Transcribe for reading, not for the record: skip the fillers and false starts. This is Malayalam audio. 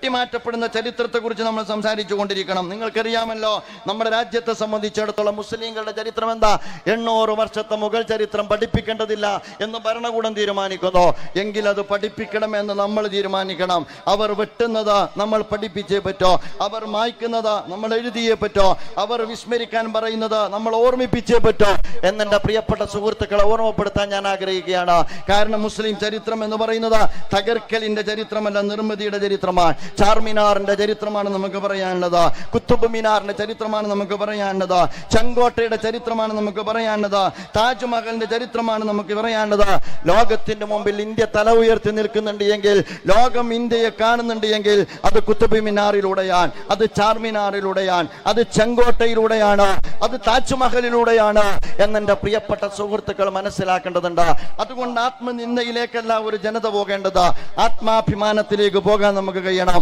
വെട്ടിമാറ്റപ്പെടുന്ന ചരിത്രത്തെക്കുറിച്ച് നമ്മൾ സംസാരിച്ചു കൊണ്ടിരിക്കണം. നിങ്ങൾക്കറിയാമല്ലോ, നമ്മുടെ രാജ്യത്തെ സംബന്ധിച്ചിടത്തോളം മുസ്ലിങ്ങളുടെ ചരിത്രം എന്താ? 800 വർഷത്തെ മുഗൾ ചരിത്രം പഠിപ്പിക്കേണ്ടതില്ല എന്ന് ഭരണകൂടം തീരുമാനിക്കുന്നു. എങ്കിൽ അത് പഠിപ്പിക്കണമെന്ന് നമ്മൾ തീരുമാനിക്കണം. അവർ വെട്ടുന്നത് നമ്മൾ പഠിപ്പിച്ചേ പറ്റോ, അവർ മായ്ക്കുന്നത് നമ്മൾ എഴുതിയേ പറ്റോ, അവർ വിസ്മരിക്കാൻ പറയുന്നത് നമ്മൾ ഓർമ്മിപ്പിച്ചേ പറ്റോ എന്നെ പ്രിയപ്പെട്ട സുഹൃത്തുക്കളെ ഓർമ്മപ്പെടുത്താൻ ഞാൻ ആഗ്രഹിക്കുകയാണ്. കാരണം മുസ്ലിം ചരിത്രം എന്ന് പറയുന്നത് തകർക്കലിന്റെ ചരിത്രമല്ല, നിർമ്മിതിയുടെ ചരിത്രമാണ്. ചാർമിനാറിന്റെ ചരിത്രമാണ് നമുക്ക് പറയാനുള്ളത്, കുത്തുബ് മിനാറിന്റെ ചരിത്രമാണ് നമുക്ക് പറയാനുള്ളത്, ചെങ്കോട്ടയുടെ ചരിത്രമാണ് നമുക്ക് പറയാനുള്ളത്, താജ്മഹലിന്റെ ചരിത്രമാണ് നമുക്ക് പറയാനുള്ളത്. ലോകത്തിന്റെ മുമ്പിൽ ഇന്ത്യ തല ഉയർത്തി നിൽക്കുന്നുണ്ട് എങ്കിൽ, ലോകം ഇന്ത്യയെ കാണുന്നുണ്ട് എങ്കിൽ, അത് കുത്തുബ് മിനാറിലൂടെയാണ്, അത് ചാർമിനാറിലൂടെയാണ്, അത് ചെങ്കോട്ടയിലൂടെയാണ്, അത് താജ്മഹലിലൂടെയാണ് എന്നെ പ്രിയപ്പെട്ട സുഹൃത്തുക്കൾ മനസ്സിലാക്കേണ്ടതുണ്ട്. അതുകൊണ്ട് ആത്മനിന്ദയിലേക്കല്ല ഒരു ജനത പോകേണ്ടത്, ആത്മാഭിമാനത്തിലേക്ക് പോകാൻ നമുക്ക് കഴിയണം.